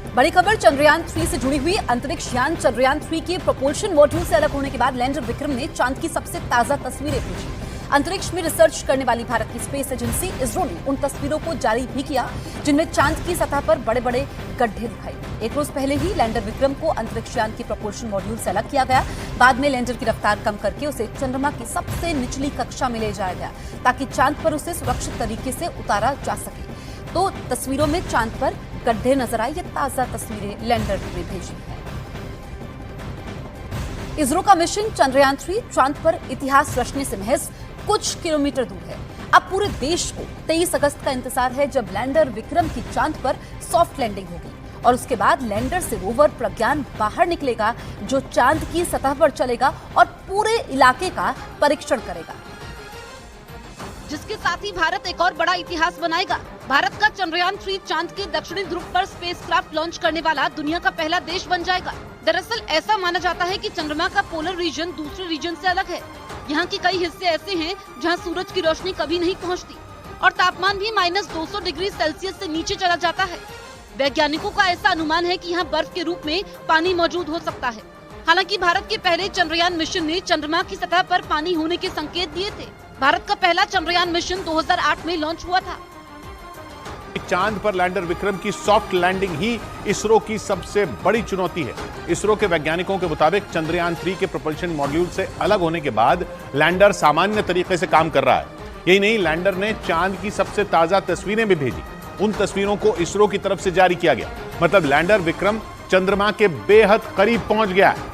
बड़ी खबर चंद्रयान 3 से जुड़ी हुई। अंतरिक्ष यान चंद्रयान 3 के प्रोपल्शन मॉड्यूल से अलग होने के बाद लैंडर विक्रम ने चांद की सबसे ताजा तस्वीरें भेजी। अंतरिक्ष में रिसर्च करने वाली भारत की स्पेस एजेंसी इसरो ने उन तस्वीरों को जारी भी किया जिनमें चांद की सतह पर बड़े बड़े गड्ढे दिखाई। एक रोज पहले ही लैंडर विक्रम को अंतरिक्ष यान के प्रोपल्शन मॉड्यूल से अलग किया गया। बाद में लैंडर की रफ्तार कम करके उसे चंद्रमा की सबसे निचली कक्षा में ले जाया गया ताकि चांद पर उसे सुरक्षित तरीके से उतारा जा सके। तो तस्वीरों में चांद पर गड्ढे नजर आए। ये ताजा तस्वीरें लैंडर ने भेजी है। इसरो का मिशन चंद्रयान 3 चांद पर इतिहास रचने से महज कुछ किलोमीटर दूर है। अब पूरे देश को 23 अगस्त का इंतजार है जब लैंडर विक्रम की चांद पर सॉफ्ट लैंडिंग होगी और उसके बाद लैंडर से रोवर प्रज्ञान बाहर निकलेगा जो चांद की सतह पर चलेगा और पूरे इलाके का परीक्षण करेगा, जिसके साथ ही भारत एक और बड़ा इतिहास बनाएगा। भारत का चंद्रयान 3 चांद के दक्षिणी ध्रुव पर स्पेसक्राफ्ट लॉन्च करने वाला दुनिया का पहला देश बन जाएगा। दरअसल ऐसा माना जाता है कि चंद्रमा का पोलर रीजन दूसरे रीजन से अलग है। यहाँ के कई हिस्से ऐसे हैं जहाँ सूरज की रोशनी कभी नहीं पहुँचती और तापमान भी -200 डिग्री सेल्सियस से नीचे चला जाता है। वैज्ञानिकों का ऐसा अनुमान है कि यहाँ बर्फ के रूप में पानी मौजूद हो सकता है। हालांकि भारत के पहले चंद्रयान मिशन ने चंद्रमा की सतह पर पानी होने के संकेत दिए थे। भारत का पहला चंद्रयान मिशन 2008 में लॉन्च हुआ था। चांद पर लैंडर विक्रम की सॉफ्ट लैंडिंग ही इसरो की सबसे बड़ी चुनौती है। इसरो के वैज्ञानिकों के मुताबिक चंद्रयान 3 के प्रोपल्शन मॉड्यूल से अलग होने के बाद लैंडर सामान्य तरीके से काम कर रहा है। यही नहीं, लैंडर ने चांद की सबसे ताजा तस्वीरें भी भेजी। उन तस्वीरों को इसरो की तरफ से जारी किया गया। मतलब लैंडर विक्रम चंद्रमा के बेहद करीब पहुंच गया है।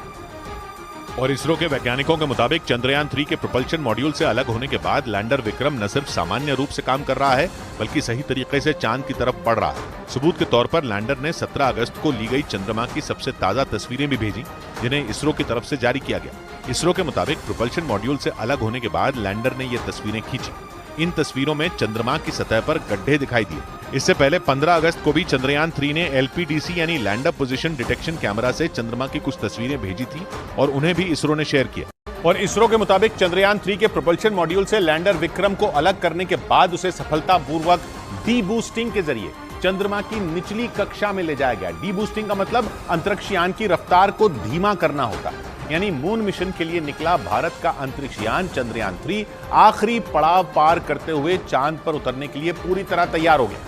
और इसरो के वैज्ञानिकों के मुताबिक चंद्रयान 3 के प्रोपल्शन मॉड्यूल से अलग होने के बाद लैंडर विक्रम न सिर्फ सामान्य रूप से काम कर रहा है बल्कि सही तरीके से चांद की तरफ बढ़ रहा है। सबूत के तौर पर लैंडर ने 17 अगस्त को ली गई चंद्रमा की सबसे ताजा तस्वीरें भी भेजी जिन्हें इसरो की तरफ से जारी किया गया। इसरो के मुताबिक प्रोपल्शन मॉड्यूल से अलग होने के बाद लैंडर ने ये तस्वीरें खींची। इन तस्वीरों में चंद्रमा की सतह पर गड्ढे दिखाई दिए। इससे पहले 15 अगस्त को भी चंद्रयान 3 ने LPDC यानी लैंडर पोजीशन डिटेक्शन कैमरा से चंद्रमा की कुछ तस्वीरें भेजी थी और उन्हें भी इसरो ने शेयर किया। और इसरो के मुताबिक चंद्रयान 3 के प्रोपल्शन मॉड्यूल से लैंडर विक्रम को अलग करने के बाद उसे सफलतापूर्वक डी-बूस्टिंग के जरिए चंद्रमा की निचली कक्षा में ले जाया गया। डी-बूस्टिंग का मतलब अंतरिक्ष यान की रफ्तार को धीमा करना होता है। यानी मून मिशन के लिए निकला भारत का अंतरिक्ष यान चंद्रयान 3 आखिरी पड़ाव पार करते हुए चांद पर उतरने के लिए पूरी तरह तैयार हो गया,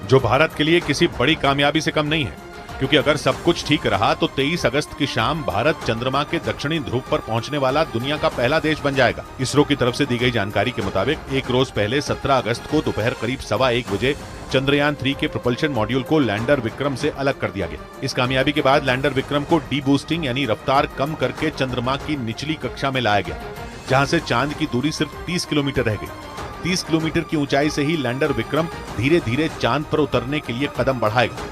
जो भारत के लिए किसी बड़ी कामयाबी से कम नहीं है, क्योंकि अगर सब कुछ ठीक रहा तो 23 अगस्त की शाम भारत चंद्रमा के दक्षिणी ध्रुव पर पहुंचने वाला दुनिया का पहला देश बन जाएगा। इसरो की तरफ से दी गई जानकारी के मुताबिक एक रोज पहले 17 अगस्त को दोपहर करीब 1:15 बजे चंद्रयान 3 के प्रोपल्शन मॉड्यूल को लैंडर विक्रम से अलग कर दिया गया। इस कामयाबी के बाद लैंडर विक्रम को डी-बूस्टिंग यानी रफ्तार कम करके चंद्रमा की निचली कक्षा में लाया गया, जहां से चांद की दूरी सिर्फ 30 किलोमीटर रह गई। 30 किलोमीटर की ऊंचाई से ही लैंडर विक्रम धीरे धीरे चांद पर उतरने के लिए कदम बढ़ाएगा।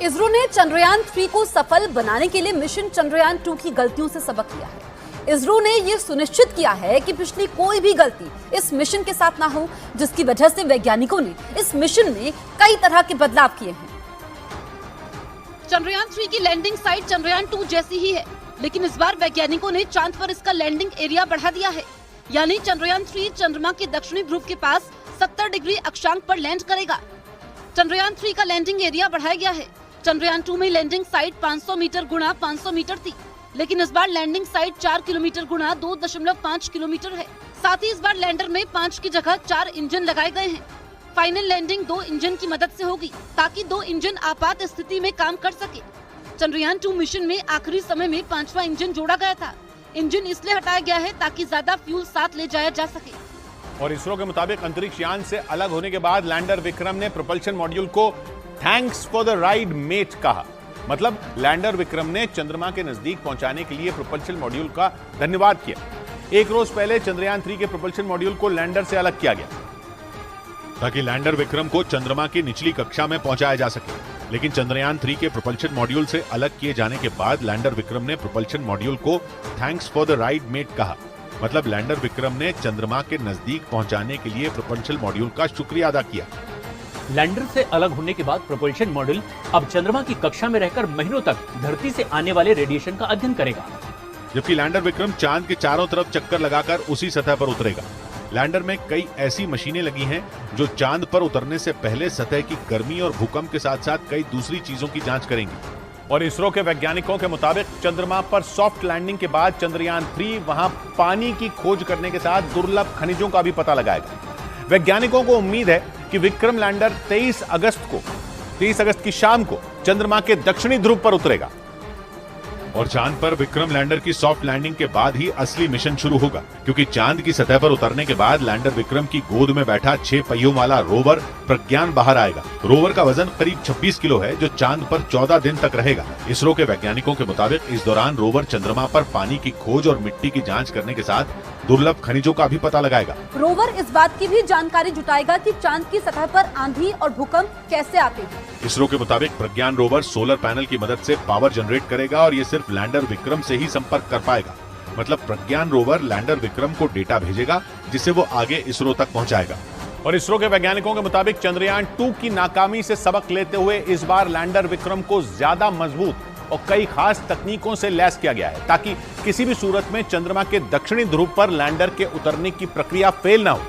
इसरो ने चंद्रयान 3 को सफल बनाने के लिए मिशन चंद्रयान 2 की गलतियों से सबक लिया है। इसरो ने यह सुनिश्चित किया है कि पिछली कोई भी गलती इस मिशन के साथ ना हो, जिसकी वजह से वैज्ञानिकों ने इस मिशन में कई तरह के बदलाव किए हैं। चंद्रयान 3 की लैंडिंग साइट चंद्रयान 2 जैसी ही है, लेकिन इस बार वैज्ञानिकों ने चांद पर इसका लैंडिंग एरिया बढ़ा दिया है। यानी चंद्रयान 3 चंद्रमा के दक्षिणी ध्रुव के पास 70 डिग्री अक्षांक पर लैंड करेगा। चंद्रयान 3 का लैंडिंग एरिया बढ़ाया गया है। चंद्रयान 2 में लैंडिंग साइट 500 मीटर गुणा 500 मीटर थी, लेकिन इस बार लैंडिंग साइट 4 किलोमीटर गुणा 2.5 किलोमीटर है। साथ ही इस बार लैंडर में 5 की जगह 4 इंजन लगाए गए हैं। फाइनल लैंडिंग 2 इंजन की मदद से होगी ताकि 2 इंजन आपात स्थिति में काम कर सके। चंद्रयान 2 मिशन में आखिरी समय में 5वां इंजन जोड़ा गया था। इंजन इसलिए हटाया गया है ताकि ज्यादा फ्यूल साथ ले जाया जा सके। और इसरो के मुताबिक अंतरिक्ष यान से अलग होने के बाद लैंडर विक्रम ने प्रोपल्शन मॉड्यूल को thanks for the ride mate कहा। मतलब लैंडर विक्रम ने चंद्रमा के नजदीक पहुंचाने के लिए प्रोपल्शन मॉड्यूल का धन्यवाद किया। एक रोज पहले चंद्रयान 3 के प्रोपल्शन मॉड्यूल को लैंडर से अलग किया गया ताकि लैंडर विक्रम को चंद्रमा की निचली कक्षा में पहुंचाया जा सके। लेकिन चंद्रयान 3 के प्रोपल्शन मॉड्यूल से अलग किए जाने के बाद लैंडर विक्रम ने प्रोपल्शन मॉड्यूल को thanks for the ride mate कहा। मतलब लैंडर विक्रम ने चंद्रमा के नजदीक पहुंचाने के लिए प्रोपल्शन मॉड्यूल का शुक्रिया अदा किया। लैंडर से अलग होने के बाद प्रोपल्शन मॉड्यूल अब चंद्रमा की कक्षा में रहकर महीनों तक धरती से आने वाले रेडिएशन का अध्ययन करेगा, जबकि लैंडर विक्रम चांद के चारों तरफ चक्कर लगाकर उसी सतह पर उतरेगा। लैंडर में कई ऐसी मशीनें लगी हैं जो चांद पर उतरने से पहले सतह की गर्मी और भूकंप के साथ साथ कई दूसरी चीजों की जांच करेंगी। और इसरो के वैज्ञानिकों के मुताबिक चंद्रमा पर सॉफ्ट लैंडिंग के बाद चंद्रयान 3 वहां पानी की खोज करने के साथ दुर्लभ खनिजों का भी पता लगाएगा। वैज्ञानिकों को उम्मीद है कि विक्रम लैंडर 23 अगस्त की शाम को चंद्रमा के दक्षिणी ध्रुव पर उतरेगा और चांद पर विक्रम लैंडर की सॉफ्ट लैंडिंग के बाद ही असली मिशन शुरू होगा, क्योंकि चांद की सतह पर उतरने के बाद लैंडर विक्रम की गोद में बैठा 6 पहियों वाला रोवर प्रज्ञान बाहर आएगा। रोवर का वजन करीब 26 किलो है, जो चांद पर 14 दिन तक रहेगा। इसरो के वैज्ञानिकों के मुताबिक इस दौरान रोवर चंद्रमा पर पानी की खोज और मिट्टी की जांच करने के साथ दुर्लभ खनिजों का भी पता लगाएगा। रोवर इस बात की भी जानकारी जुटाएगा कि चांद की सतह पर आंधी और भूकंप कैसे आते हैं। इसरो के मुताबिक प्रज्ञान रोवर सोलर पैनल की मदद से पावर जनरेट करेगा और ये सिर्फ लैंडर विक्रम से ही संपर्क कर पाएगा। मतलब प्रज्ञान रोवर लैंडर विक्रम को डेटा भेजेगा, जिसे वो आगे इसरो तक पहुंचाएगा। और इसरो के वैज्ञानिकों के मुताबिक चंद्रयान 2 की नाकामी से सबक लेते हुए इस बार लैंडर विक्रम को ज्यादा मजबूत और कई खास तकनीकों से लैस किया गया है, ताकि किसी भी सूरत में चंद्रमा के दक्षिणी ध्रुव पर लैंडर के उतरने की प्रक्रिया फेल ना हो।